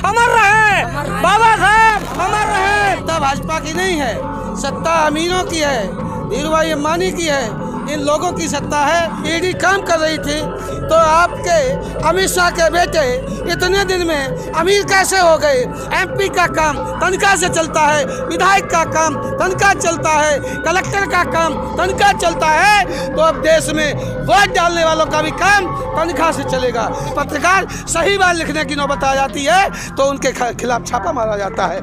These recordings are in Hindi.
अमर रहे, बाबा साहब अमर रहे। सत्ता भाजपा की नहीं है, सत्ता अमीरों की है, धीरूभाई अंबानी की है, इन लोगों की सत्ता है। ईडी काम कर रही थी तो आपके अमित शाह के बेटे इतने दिन में अमीर कैसे हो गए? एमपी का काम तनख्वाह से चलता है, विधायक का काम तनख्वाह चलता है, कलेक्टर का काम तनख्वाह चलता है, तो अब देश में वोट डालने वालों का भी काम तनख्वाह से चलेगा। पत्रकार सही बात लिखने की नौबत आ जाती है तो उनके खिलाफ छापा मारा जाता है।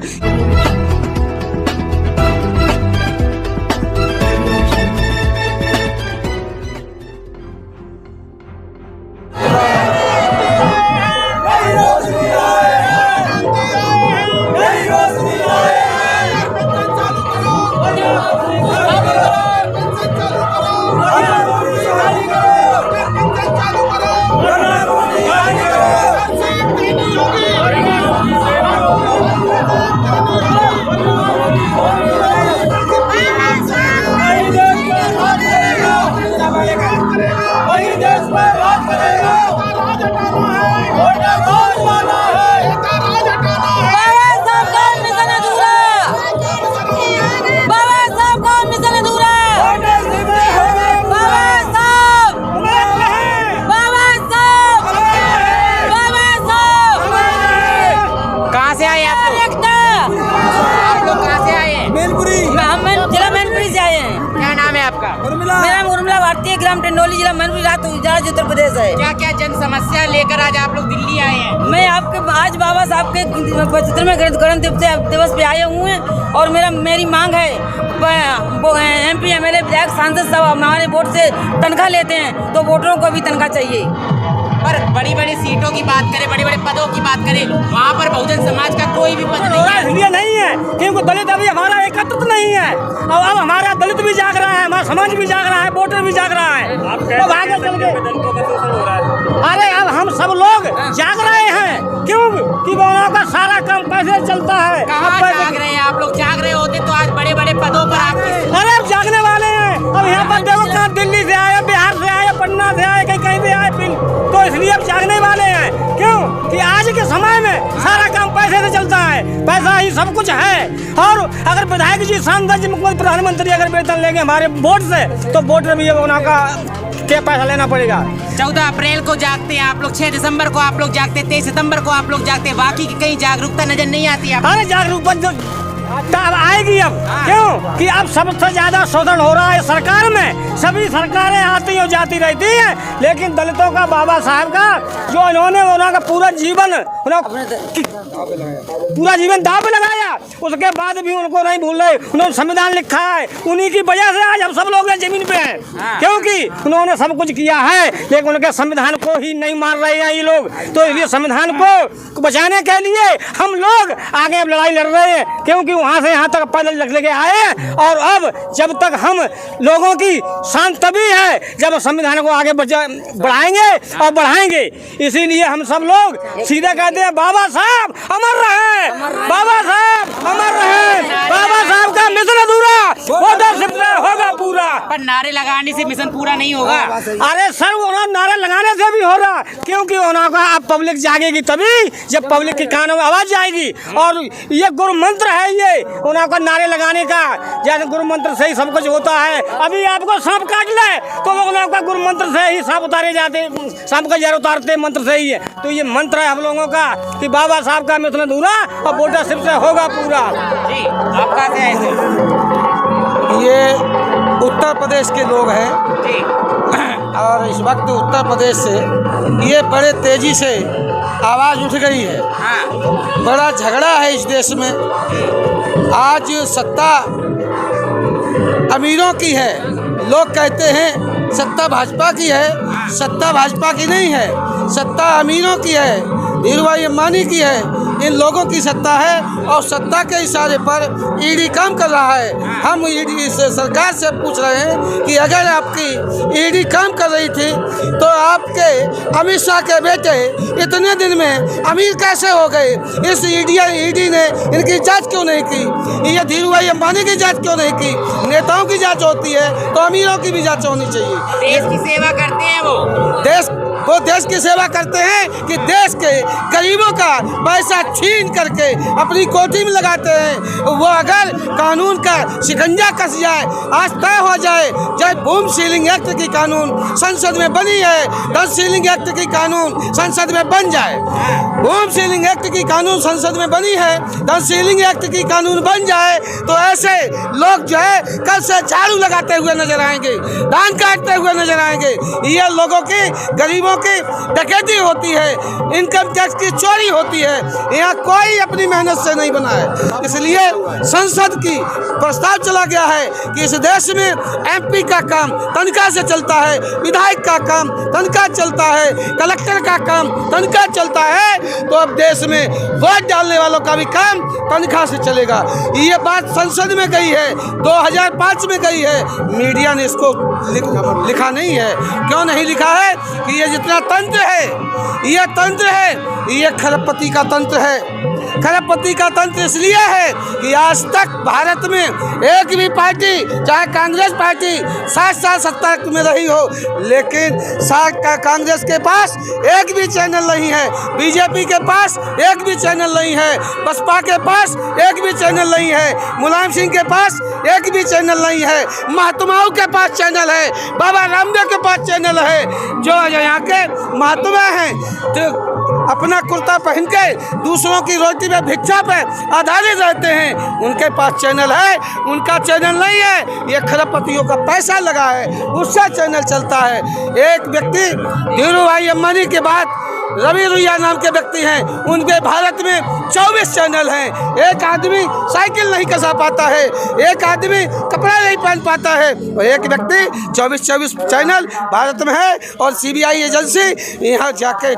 मेरा उर्मिला भारतीय ग्राम टेंडोली जिला मैनपुरी राज्य उत्तर प्रदेश है। क्या क्या जन समस्या लेकर आज आप लोग दिल्ली आए हैं? मैं आपके आज बाबा साहब के 75वें गणतंत्र दिवस पे आए हुए हैं और मेरी मांग है एमपी एमएलए विधायक सांसद सब हमारे वोट से तनख्वाह लेते हैं तो वोटरों को भी तनख्वाह चाहिए। पर बड़ी बड़ी सीटों की बात करें, बड़े बड़े पदों की बात करें, वहाँ पर बहुजन समाज का कोई भी पद नहीं है। इसलिए नहीं है क्योंकि दलित अभी हमारा एकत्रित नहीं है। अब हमारा दलित भी जाग रहा है, हमारा समाज भी जाग रहा है, वोटर भी जाग रहा है। तो आगे चल के अरे अब हम सब लोग जाग रहे हैं क्यों कि वहाँ का सारा काम कैसे चलता है। कहाँ जाग रहे हैं आप लोग? जाग रहे होते तो आज बड़े बड़े पदों पर आप। अरे अब जागने वाले हैं। अब यहाँ पर देखो कहाँ दिल्ली से आए, बिहार से आए, पटना से आए, कहीं से आए, तो इसलिए अब जागने वाले हैं। क्यों कि आज के समय में सारा काम पैसे से चलता है, पैसा ही सब कुछ है। और अगर विधायक जी, सांसद जी, मुख्यमंत्री, प्रधानमंत्री अगर वेतन लेंगे हमारे वोट से तो वोट में भी उनका क्या पैसा लेना पड़ेगा। 14 अप्रैल को जागते हैं आप लोग, 6 दिसंबर को आप लोग जागते, 23 सितंबर को आप लोग जागते, बाकी की कहीं जागरूकता नजर नहीं आती है। अरे जागरूकता अब आएगी अब। क्यों कि अब सबसे ज्यादा शोषण हो रहा है सरकार में। सभी सरकारें आती और जाती रहती हैं, लेकिन दलितों का, बाबा साहब का जो इन्होंने उनका पूरा जीवन दांव पे लगाया, उसके बाद भी उनको नहीं भूल रहे। उन्होंने संविधान लिखा है, उन्हीं की वजह से आज हम सब लोग जमीन पे हैं, क्योंकि उन्होंने सब कुछ किया है, लेकिन उनके संविधान को ही नहीं मान रहे हैं ये लोग। तो इसलिए संविधान को बचाने के लिए हम लोग आगे अब लड़ाई लड़ रहे हैं, क्योंकि वहाँ से यहाँ तक पैदल लेके आए। और अब जब तक हम लोगों की शांत तभी है जब संविधान को आगे बढ़ाएंगे और बढ़ाएंगे। इसीलिए हम सब लोग सीधे कहते हैं बाबा साहब अमर रहे, बाबा साहब अमर रहे, बाबा साहब का मिशन अधूरा होगा पूरा। पर नारे लगाने से मिशन पूरा नहीं होगा। अरे सर नारे लगाने से भी हो रहा, क्योंकि उनका अब पब्लिक जागेगी तभी जब पब्लिक के कानों में आवाज जाएगी। और ये गुरु मंत्र है, ये उनका नारे लगाने का, जैसे गुरु मंत्र से ही सब कुछ होता है। अभी आपको सांप काट ले तो वो उनका गुरु मंत्र से ही सांप उतारे जाते, सांप का जड़ उतारते मंत्र से ही है। तो ये मंत्र है हम लोगों का कि बाबा साहब का मिशन अधूरा और वोटर सिर्फ से होगा पूरा। जी आप कहाँ से आए थे? ये उत्तर प्रदेश के लोग हैं जी। और इस वक्त उत्तर प्रदेश से ये बड़े तेजी से आवाज़ उठ गई है। बड़ा झगड़ा है इस देश में। आज सत्ता अमीरों की है, लोग कहते हैं सत्ता भाजपा की है, सत्ता भाजपा की नहीं है, सत्ता अमीरों की है, धीरूभाई अंबानी की है, इन लोगों की सत्ता है। और सत्ता के इशारे पर ईडी काम कर रहा है। हम ईडी से सरकार से पूछ रहे हैं कि अगर आपकी ईडी काम कर रही थी तो आपके अमित शाह के बेटे इतने दिन में अमीर कैसे हो गए? इस ईडी ने इनकी जांच क्यों नहीं की? ये धीरूभाई अंबानी की जांच क्यों नहीं की? नेताओं की जांच होती है तो अमीरों की भी जांच होनी चाहिए। देश की सेवा करते हैं वो। वो देश की सेवा करते हैं कि देश के गरीबों का पैसा छीन करके अपनी कोठी में लगाते हैं। वो अगर कानून का शिकंजा कस जाए, आज तय हो जाए, जब बूम सीलिंग एक्ट की कानून संसद में बनी है, डस्ट सीलिंग एक्ट की कानून संसद में बन जाए, बूम सीलिंग एक्ट की कानून संसद में बनी है, डस्ट सीलिंग एक्ट की कानून बन जाए, तो ऐसे लोग जो है कल से झाड़ू लगाते हुए नजर आएंगे, धान काटते हुए नजर आएंगे। ये लोगों की, गरीबों की डकैती होती है, इनकम टैक्स की चोरी होती है, यहाँ कोई अपनी मेहनत से नहीं बना है। इसलिए संसद की प्रस्ताव चला गया है कि इस देश में एमपी का काम तनख्वाह से चलता है, विधायक का काम तनख्वाह चलता है, कलेक्टर का काम तनख्वाह चलता है, तो अब देश में वोट डालने वालों का भी काम तनख्वाह से चलेगा। ये बात संसद में गई है, 2005 में गई है, मीडिया ने इसको लिखा नहीं है। क्यों नहीं लिखा है? कि ये जितना तंत्र है, ये तंत्र है, ये खरबपति का तंत्र है। खरबपति का तंत्र इसलिए है कि आज तक भारत में एक भी पार्टी, चाहे कांग्रेस पार्टी 60 साल सत्ता में रही हो, लेकिन कांग्रेस के पास एक भी चैनल नहीं है, बीजेपी के पास एक भी चैनल नहीं है, बसपा के पास एक भी चैनल नहीं है, मुलायम सिंह के पास एक भी चैनल नहीं है, महात्माओं के पास चैनल है, बाबा रामदेव के पास चैनल है। जो यहाँ के महात्मा हैं, जो अपना कुर्ता पहन के दूसरों की रोटी में भिक्षा पे आधारित रहते हैं, उनके पास चैनल है, उनका चैनल नहीं है। ये खरबपतियों का पैसा लगा है, उससे चैनल चलता है। एक व्यक्ति धीरूभाई अंबानी के बाद रवि रुइया नाम के व्यक्ति हैं, उनके भारत में 24 चैनल हैं। एक आदमी साइकिल नहीं कसा पाता है, एक आदमी कपड़ा नहीं पहन पाता है, और एक व्यक्ति 24 चैनल भारत में है। और सीबीआई एजेंसी यहाँ जाके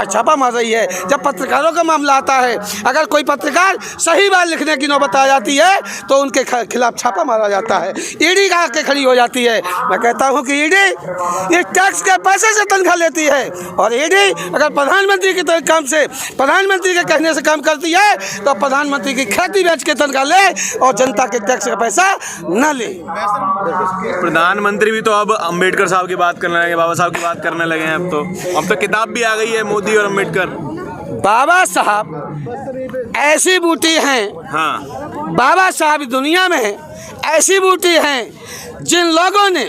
छापा मार रही है। जब पत्रकारों का मामला आता है, अगर कोई पत्रकार सही बात लिखने की नौबत आ जाती है, तो उनके खिलाफ छापा मारा जाता है, ईडी आके खड़ी हो जाती है। मैं कहता हूँ कि ईडी ये टैक्स के पैसे से तनख्वाह लेती है, और ईडी अगर प्रधानमंत्री के काम से, प्रधानमंत्री के कहने से काम करती है, तो प्रधानमंत्री की खेती बेच के तनख्वाह ले और जनता के टैक्स का पैसा न ले। प्रधानमंत्री भी तो अब अंबेडकर साहब की बात करने लगे, बाबा साहब की बात करने लगे हैं। अब तो किताब भी आ गई है, मोदी और अंबेडकर। बाबा साहब ऐसी बूटी हैं, हाँ, बाबा साहब दुनिया में ऐसी बूटी हैं जिन लोगों ने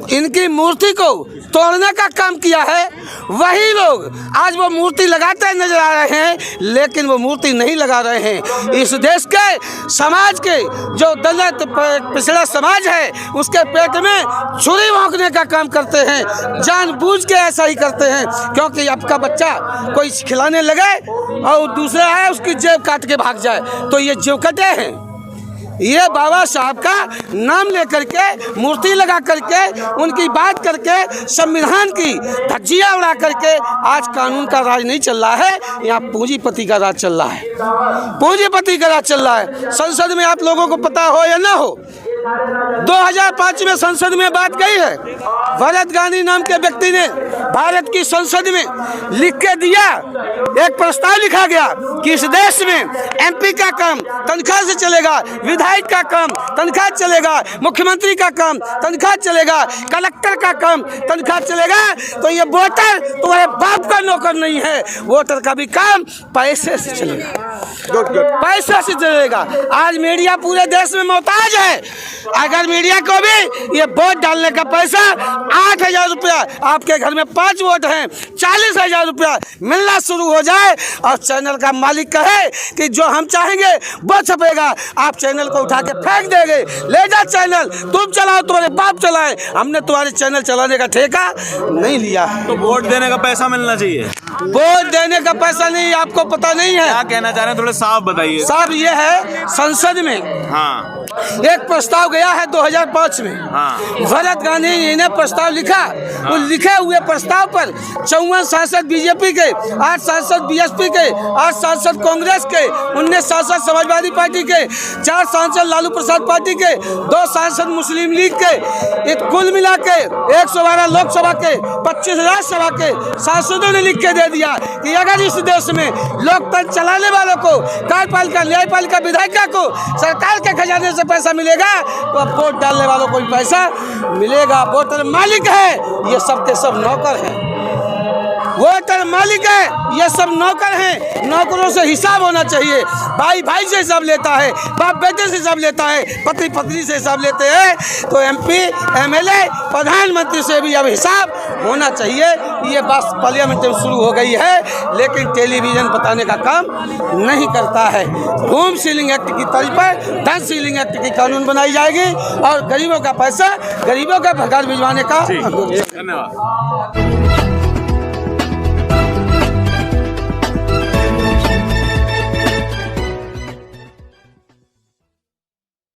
इनकी मूर्ति को तोड़ने का काम किया है, वही लोग आज वो मूर्ति लगाते नजर आ रहे हैं, लेकिन वो मूर्ति नहीं लगा रहे हैं। इस देश के समाज के जो दलित पिछड़ा समाज है, उसके पेट में छुरी भोंकने का काम करते हैं, जानबूझ के ऐसा ही करते हैं। क्योंकि आपका बच्चा कोई खिलाने लगे और दूसरा है उसकी जेब काट के भाग जाए, तो ये जेब कटे हैं। ये बाबा साहब का नाम लेकर के, मूर्ति लगा करके, उनकी बात करके, संविधान की धज्जियां उड़ा करके आज कानून का राज नहीं चल रहा है, यहाँ पूंजीपति का राज चल रहा है। पूंजीपति का राज चल रहा है। संसद में आप लोगों को पता हो या ना हो, 2005 में संसद में बात गई है। भरत गांधी नाम के व्यक्ति ने भारत की संसद में लिख के दिया, एक प्रस्ताव लिखा गया कि इस देश में एमपी का काम तनख्वाह से चलेगा, विधायक का काम तनख्वाह चलेगा, मुख्यमंत्री का काम तनख्वाह चलेगा, कलेक्टर का काम तनख्वाह चलेगा। तो ये वोटर तुम्हारे बाप का नौकर नहीं है, वोटर का भी काम पैसे से चलेगा, पैसे से चलेगा। आज मीडिया पूरे देश में मोहताज है। अगर मीडिया को भी ये वोट डालने का पैसा 8,000 रुपया, आपके घर में 5 वोट हैं, 40,000 रुपया मिलना शुरू हो जाए, और चैनल का मालिक कहे कि जो हम चाहेंगे वो छपेगा, आप चैनल को उठा के फेंक देंगे, ले जा चैनल, तुम चलाओ, तुम्हारे बाप चलाए, हमने तुम्हारे चैनल चलाने का ठेका नहीं लिया है। तो वोट देने का पैसा मिलना चाहिए। वोट देने का पैसा नहीं, आपको पता नहीं है। क्या कहना चाह रहे हैं, थोड़े साफ बताइए। साहब ये है, संसद में हाँ, एक प्रस्ताव गया है 2005 में। हाँ, भरत गांधी जी ने प्रस्ताव लिखा। हाँ। उस लिखे हुए प्रस्ताव पर 54 सांसद बीजेपी के, 8 सांसद बीएसपी के, 8 सांसद कांग्रेस के, 19 सांसद समाजवादी पार्टी के, 4 सांसद लालू प्रसाद पार्टी के, 2 सांसद मुस्लिम लीग के, कुल मिला के 112 लोकसभा के, 25 राज्यसभा के सांसदों ने लिख के दे दिया कि अगर इस देश में लोकतंत्र चलाने वालों को, कार्यपालिका, न्यायपालिका, विधायिका को सरकार के खजाने से पैसा मिलेगा, तो अब वोट डालने वालों को भी पैसा मिलेगा। वोटर मालिक है, ये सब के सब नौकर हैं। वोटर मालिक है, ये सब नौकर हैं। नौकरों से हिसाब होना चाहिए। भाई भाई से हिसाब लेता है, बाप बेटे से हिसाब लेता है, पति पत्नी से हिसाब लेते हैं। तो MP MLA प्रधानमंत्री से भी अब हिसाब होना चाहिए। ये बात पार्लियामेंट में शुरू हो गई है, लेकिन टेलीविज़न बताने का काम नहीं करता है। होम सीलिंग एक्ट की तर्ज पर धन सीलिंग एक्ट की कानून बनाई जाएगी और गरीबों का पैसा गरीबों का घर भिजवाने का धन्यवाद।